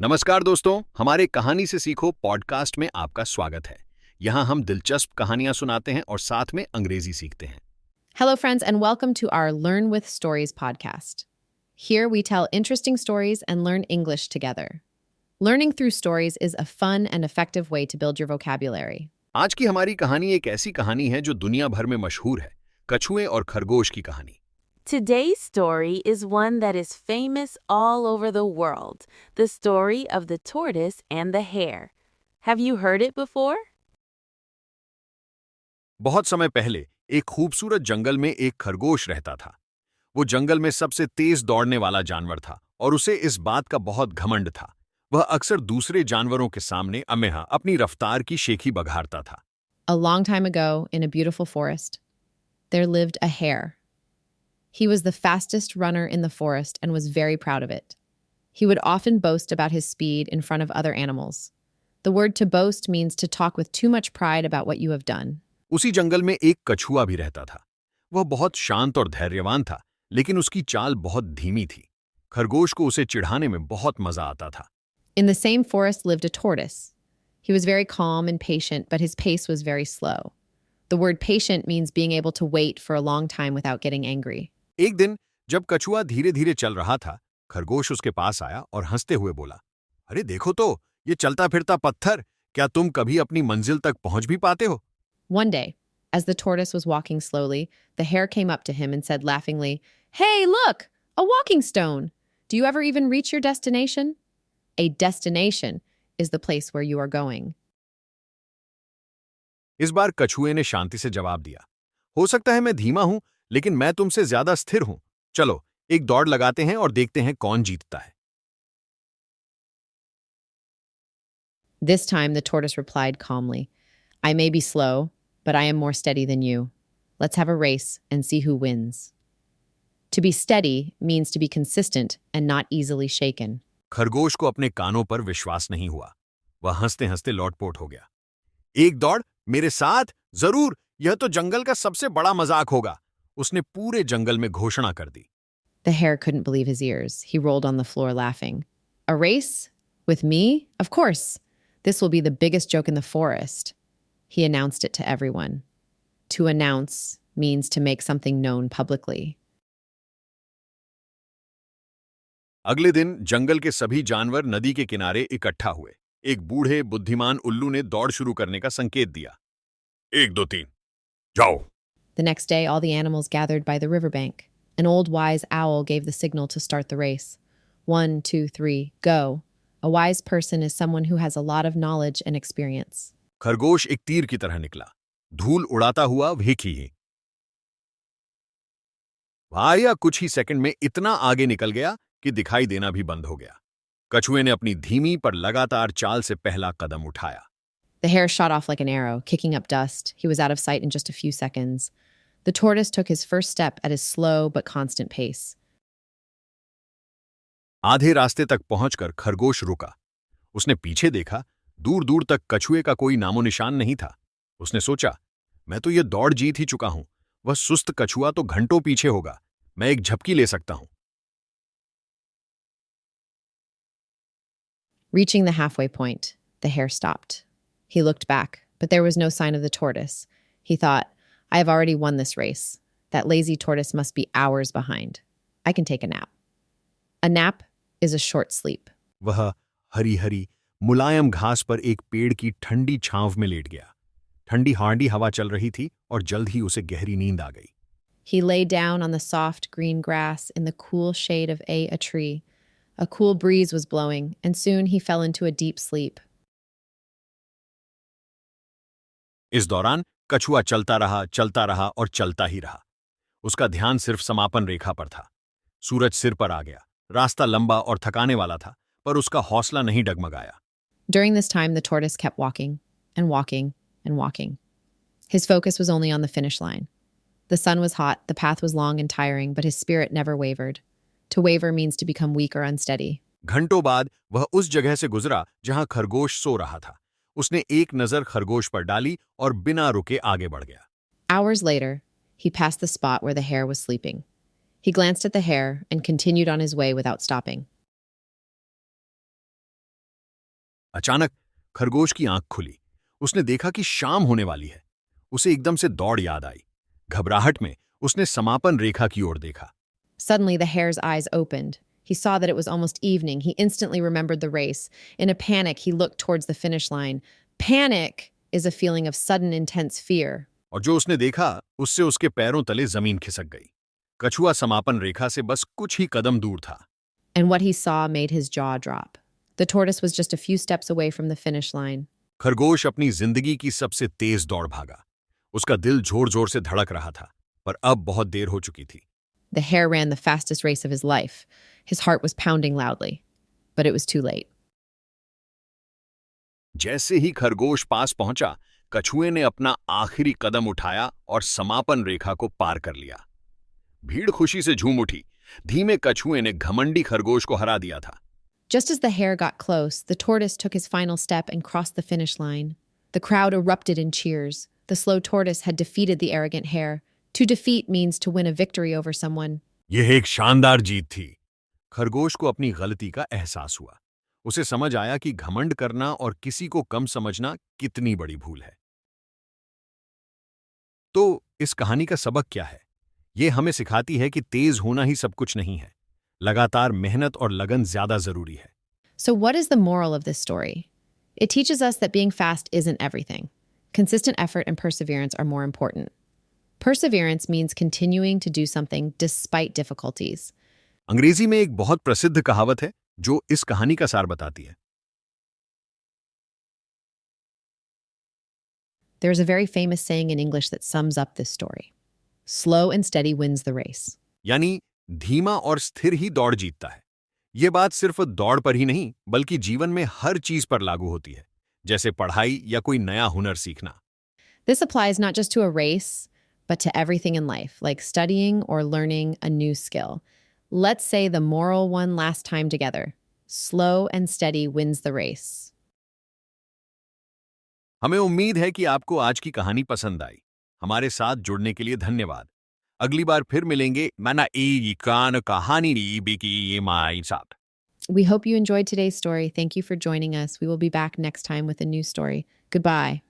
नमस्कार दोस्तों, हमारे कहानी से सीखो पॉडकास्ट में आपका स्वागत है। यहाँ हम दिलचस्प कहानियां सुनाते हैं और साथ में अंग्रेजी सीखते हैं। Hello, friends, and welcome to our Learn with Stories podcast. Here we tell interesting stories and learn English together. Learning through stories is a fun and effective way to build your vocabulary. आज की हमारी कहानी एक ऐसी कहानी है जो दुनिया भर में मशहूर है, कछुए और खरगोश की कहानी। Today's story is one that is famous all over the world, the story of the tortoise and the hare. Have you heard it before? बहुत समय पहले एक खूबसूरत जंगल में एक खरगोश रहता था। वो जंगल में सबसे तेज दौड़ने वाला जानवर था और उसे इस बात का बहुत घमंड था। वह अक्सर दूसरे जानवरों के सामने अमेहा अपनी रफ्तार की शेखी बघारता था। A long time ago, in a beautiful forest, there lived a hare. He was the fastest runner in the forest and was very proud of it. He would often boast about his speed in front of other animals. The word to boast means to talk with too much pride about what you have done. उसी जंगल में एक कछुआ भी रहता था। वह बहुत शांत और धैर्यवान था, लेकिन उसकी चाल बहुत धीमी थी। खरगोश को उसे चिढ़ाने में बहुत मजा आता था। In the same forest lived a tortoise. He was very calm and patient, but his pace was very slow. The word patient means being able to wait for a long time without getting angry. एक दिन जब कछुआ धीरे धीरे चल रहा था, खरगोश उसके पास आया और हंसते हुए बोला, अरे देखो तो, ये चलता फिरता पत्थर, क्या तुम कभी अपनी मंजिल तक पहुंच भी पाते हो? One day, as the tortoise was walking slowly, the hare came up to him and said laughingly, "Hey, look, a walking stone. Do you ever even reach your destination?" A destination is the place where you are going. इस बार कछुए ने शांति से जवाब दिया, हो सकता है मैं धीमा हूं, लेकिन मैं तुमसे ज्यादा स्थिर हूं। चलो एक दौड़ लगाते हैं और देखते हैं कौन जीतता है। This time, the tortoise replied calmly, "I may be slow, but I am more steady than you. Let's have a race and see who wins." To be steady means to be consistent and not easily shaken. खरगोश को अपने कानों पर विश्वास नहीं हुआ। वह हंसते हंसते लौटपोट हो गया। एक दौड़ मेरे साथ, जरूर, यह तो जंगल का सबसे बड़ा मजाक होगा। उसने पूरे जंगल में घोषणा कर दी। The hare couldn't believe his ears. He rolled on the floor laughing. A race? With me? Of course. This will be the biggest joke in the forest. He announced it to everyone. To announce means to make something known publicly. अगले दिन जंगल के सभी जानवर नदी के किनारे इकट्ठा हुए। एक बूढ़े बुद्धिमान उल्लू ने दौड़ शुरू करने का संकेत दिया। 1 2 3 जाओ। The next day, all the animals gathered by the riverbank. An old wise owl gave the signal to start the race. 1, 2, 3, go. A wise person is someone who has a lot of knowledge and experience. खरगोश एक तीर की तरह निकला, धूल उड़ाता हुआ भीखी ही। भाया कुछ ही सेकंड में इतना आगे निकल गया कि दिखाई देना भी बंद हो गया। कछुए ने अपनी धीमी पर लगातार चाल से पहला कदम उठाया। The hare shot off like an arrow, kicking up dust. He was out of sight in just a few seconds. The tortoise took his first step at his slow but constant pace. आधे रास्ते तक पहुंचकर खरगोश रुका। उसने पीछे देखा, दूर दूर तक कछुए का कोई नामो निशान नहीं था। उसने सोचा, मैं तो यह दौड़ जीत ही चुका हूं। वह सुस्त कछुआ तो घंटों पीछे होगा। मैं एक झपकी ले सकता हूं। Reaching the halfway point, the hare stopped. He looked back, but there was no sign of the tortoise. He thought, I have already won this race. That lazy tortoise must be hours behind. I can take a nap. A nap is a short sleep. वह हरी हरी मुलायम घास पर एक पेड़ की ठंडी छांव में late गया। ठंडी हांडी हवा चल रही थी और जल्द ही उसे गहरी नींद आ गई। He lay down on the soft green grass in the cool shade of a tree. A cool breeze was blowing, and soon he fell into a deep sleep. इस दौरान कछुआ चलता रहा और चलता ही रहा। उसका ध्यान सिर्फ समापन रेखा पर था। सूरज सिर पर आ गया। रास्ता लंबा और थकाने वाला था, पर उसका हौसला नहीं डगमगाया। During this time, the tortoise kept walking and walking and walking. His focus was only on the finish line. The sun was hot, the path was long and tiring, but his spirit never wavered. To waver means to become weak or unsteady. घंटों बाद वह उस जगह से गुजरा जहां खरगोश सो रहा था। उसने एक नजर खरगोश पर डाली और बिना रुके आगे बढ़ गया। Hours later, he passed the spot where the hare was sleeping. He glanced at the hare and continued on his way without stopping. अचानक खरगोश की आंख खुली। उसने देखा कि शाम होने वाली है। उसे एकदम से दौड़ याद आई। घबराहट में उसने समापन रेखा की ओर देखा। Suddenly, the hare's eyes opened. He saw that it was almost evening. He instantly remembered the race. In a panic, he looked towards the finish line. Panic is a feeling of sudden, intense fear. और जो उसने देखा उससे उसके पैरों तले जमीन खिसक गई। कछुआ समापन रेखा से बस कुछ ही कदम दूर था। And what he saw made his jaw drop. The tortoise was just a few steps away from the finish line. खरगोश अपनी जिंदगी की सबसे तेज दौड़ भागा। उसका दिल जोर जोर से धड़क रहा था, पर अब बहुत देर हो चुकी थी। The hare ran the fastest race of his life. His heart was pounding loudly, but it was too late. जैसे ही खरगोश पास पहुंचा, कछुए ने अपना आखिरी कदम उठाया और समापन रेखा को पार कर लिया। भीड़ खुशी से झूम उठी। धीमे कछुए ने घमंडी खरगोश को हरा दिया था। Just as the hare got close, the tortoise took his final step and crossed the finish line. The crowd erupted in cheers. The slow tortoise had defeated the arrogant hare. To defeat means to win a victory over someone. यह एक शानदार जीत थी। खरगोश को अपनी गलती का एहसास हुआ। उसे समझ आया कि घमंड करना और किसी को कम समझना कितनी बड़ी भूल है। तो इस कहानी का सबक क्या है? यह हमें सिखाती है कि तेज होना ही सब कुछ नहीं है। लगातार मेहनत और लगन ज्यादा जरूरी है। So, what is the moral of this story? It teaches us that being fast isn't everything. Consistent effort and perseverance are more important. Perseverance means continuing to do something despite difficulties. अंग्रेजी में एक बहुत प्रसिद्ध कहावत है जो इस कहानी का सार बताती है। There's a very famous saying in English that sums up this story. Slow and steady wins the race. यानी धीमा और स्थिर ही दौड़ जीतता है। यह बात सिर्फ दौड़ पर ही नहीं, बल्कि जीवन में हर चीज पर लागू होती है, जैसे पढ़ाई या कोई नया हुनर सीखना। This applies not just to a race, but to everything in life, like studying or learning a new skill. Let's say the moral one last time together. Slow and steady wins the race. हमें उम्मीद है कि आपको आज की कहानी पसंद आई। हमारे साथ जुड़ने के लिए धन्यवाद। अगली बार फिर मिलेंगे मना ई कान कहानी की ये माई साथ। We hope you enjoyed today's story. Thank you for joining us. We will be back next time with a new story. Goodbye.